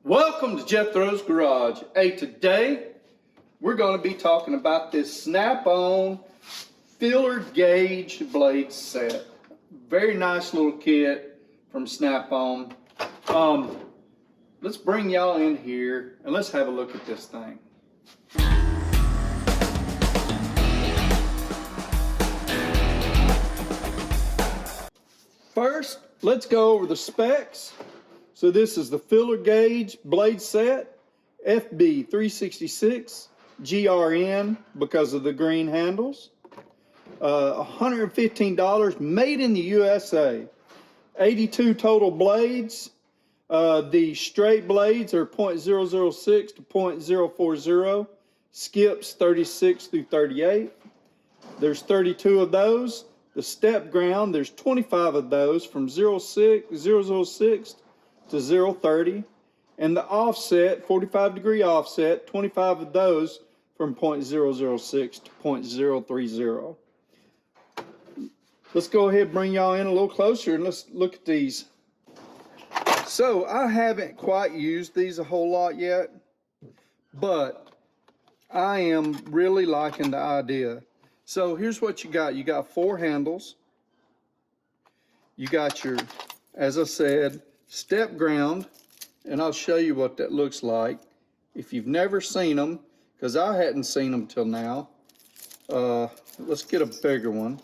Welcome to Jethro's Garage. Hey, today we're going to be talking about this Snap-on filler gauge blade set. Very nice little kit from Snap-on. Let's bring y'all in here and let's have a look at this thing. First, let's go over the specs. So this is the filler gauge blade set, FB366 GRN because of the green handles. $115, made in the USA. 82 total blades. The straight blades are .006 to .040. Skips 36 through 38. There's 32 of those. The step ground, there's 25 of those from 006 to 030. And the offset, 45-degree offset, 25 of those from .006 to .030. Let's go ahead and bring y'all in a little closer and let's look at these. So I haven't quite used these a whole lot yet, but I am really liking the idea. So here's what you got. You got 4 handles. You got your, as I said, step ground, and I'll show you what that looks like. If you've never seen them, because I hadn't seen them till now. Let's get a bigger one.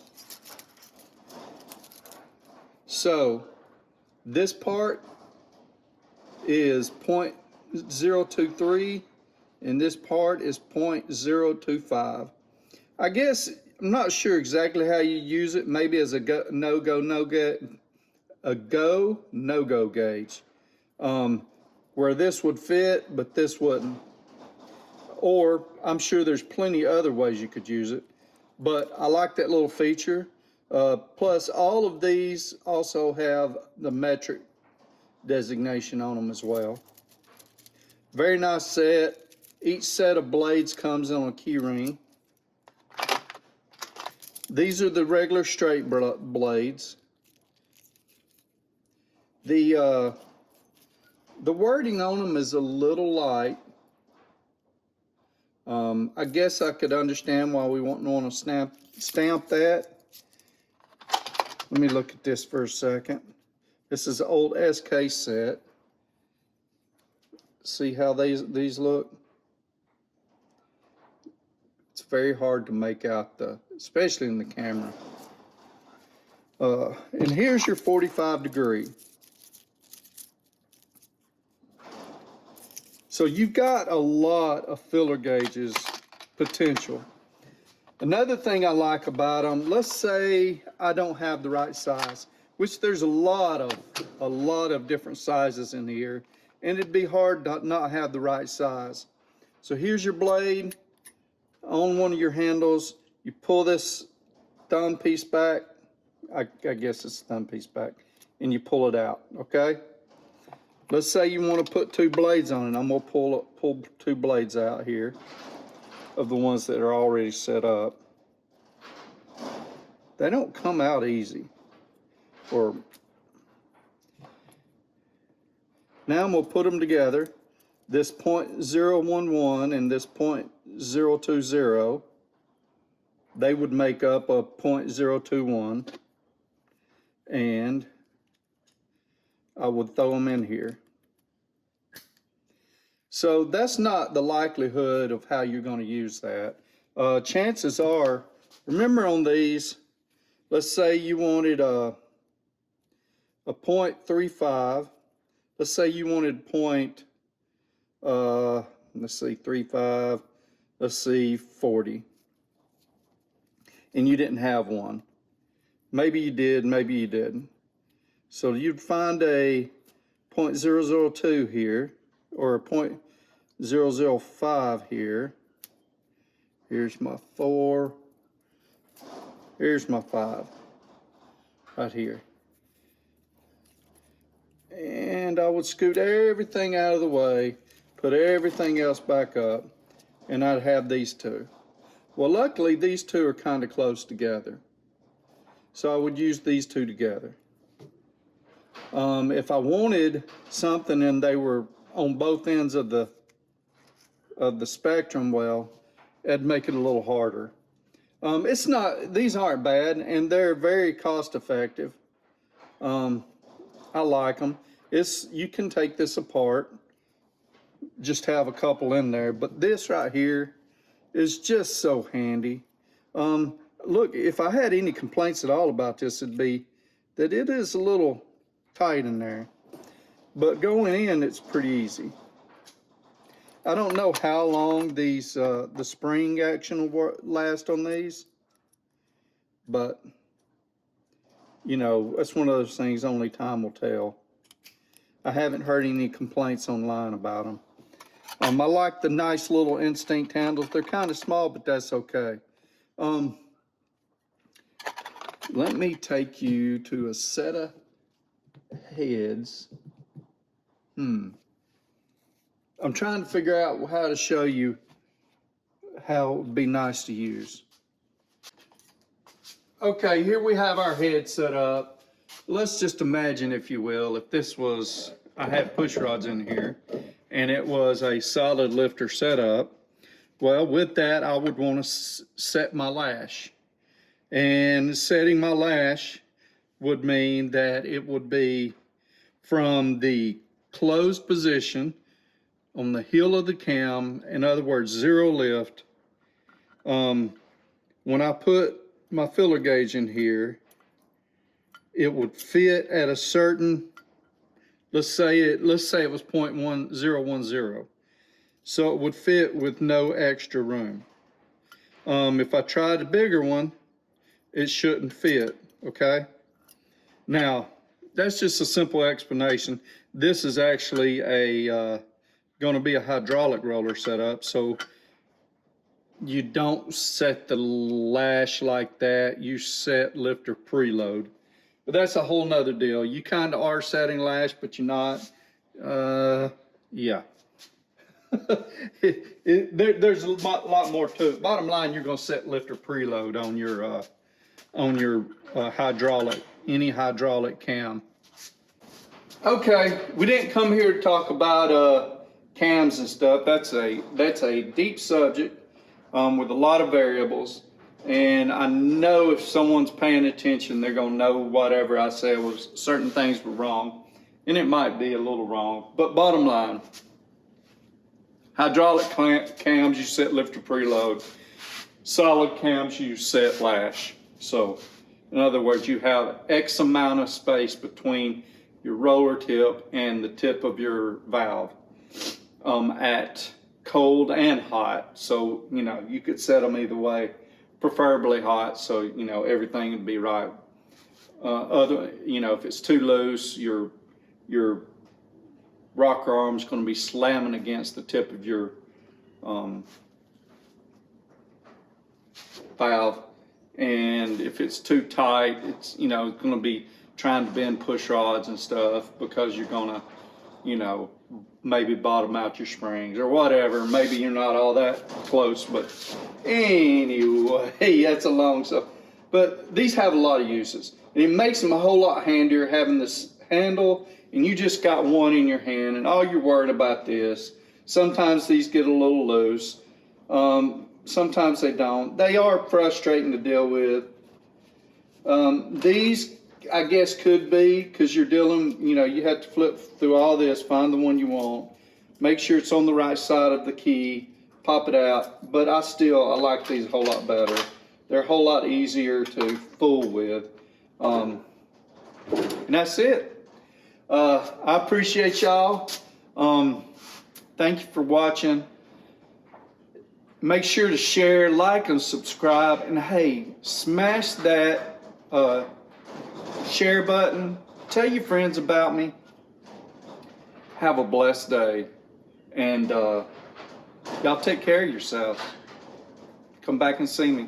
So this part is .023 and this part is .025. I guess I'm not sure exactly how you use it. Maybe as a no-go gauge, where this would fit but this wouldn't. Or I'm sure there's plenty of other ways you could use it, but I like that little feature. Plus all of these also have the metric designation on them as well. Very nice set. Each set of blades comes on a key ring. These are the regular straight blades. The wording on them is a little light. I guess I could understand why we wouldn't want to stamp that. Let me look at this for a second. This is an old SK set. See how these look? It's very hard to make out, especially in the camera. And here's your 45-degree. So you've got a lot of filler gauges potential. Another thing I like about them, let's say I don't have the right size, which there's a lot of different sizes in here, and it'd be hard to not have the right size. So here's your blade. On one of your handles, you pull this thumb piece back. I guess it's thumb piece back, and you pull it out, okay? Let's say you want to put 2 blades on it. I'm gonna pull 2 blades out here of the ones that are already set up. They don't come out easy. Now I'm gonna put them together. This .011 and this .020, they would make up a .021, and I would throw them in here. So that's not the likelihood of how you're going to use that. Chances are, remember on these, let's say you wanted a .35. Let's say you wanted let's see, 35, let's see, 40. And you didn't have one. Maybe you did, maybe you didn't. So you'd find a .002 here, or a .005 here. Here's my 4. Here's my 5, right here. And I would scoot everything out of the way, put everything else back up, and I'd have these 2. Well, luckily these 2 are kind of close together. So I would use these 2 together. If I wanted something and they were on both ends of the spectrum, well, it'd make it a little harder. It's not, these aren't bad, and they're very cost effective. I like them. You can take this apart, just have a couple in there, but this right here is just so handy. Look, if I had any complaints at all about this, it'd be that it is a little tight in there, but going in, it's pretty easy. I don't know how long these the spring action will last on these, but you know, that's one of those things only time will tell. I haven't heard any complaints online about them. I like the nice little Instinct handles. They're kind of small, but that's okay. Let me take you to a set of heads. I'm trying to figure out how to show you how it would be nice to use. Okay, here we have our head set up. Let's just imagine, if you will, if this was, I have push rods in here, and it was a solid lifter setup. Well, with that, I would want to set my lash. And setting my lash would mean that it would be from the closed position on the heel of the cam, in other words, zero lift. When I put my filler gauge in here, it would fit at a certain, let's say it was 0.1010. So it would fit with no extra room. If I tried a bigger one, it shouldn't fit, okay? Now, that's just a simple explanation. This is actually going to be a hydraulic roller setup, so you don't set the lash like that. You set lifter preload. But that's a whole nother deal. You kind of are setting lash, but you're not. Yeah. There's a lot more to it. Bottom line, you're going to set lifter preload on your hydraulic, any hydraulic cam. Okay, we didn't come here to talk about cams and stuff. That's a deep subject with a lot of variables. And I know if someone's paying attention, they're going to know whatever I said was certain things were wrong. And it might be a little wrong. But bottom line, hydraulic cams, you set lifter preload. Solid cams, you set lash. So, in other words, you have X amount of space between your roller tip and the tip of your valve at cold and hot. So, you know, you could set them either way. Preferably hot, so you know everything would be right. If it's too loose, your rocker arm is going to be slamming against the tip of your valve, and if it's too tight, it's going to be trying to bend push rods and stuff because you're going to, maybe bottom out your springs or whatever. Maybe you're not all that close, but anyway, that's a long stuff. But these have a lot of uses, and it makes them a whole lot handier having this handle, and you just got one in your hand, and all you're worried about this. Sometimes these get a little loose. Sometimes they don't. They are frustrating to deal with. These, I guess, could be, because you're dealing, you have to flip through all this, find the one you want, make sure it's on the right side of the key, pop it out. But I like these a whole lot better. They're a whole lot easier to fool with. And that's it. I appreciate y'all. Thank you for watching. Make sure to share, like, and subscribe. And hey, smash that share button. Tell your friends about me. Have a blessed day. And y'all take care of yourselves. Come back and see me.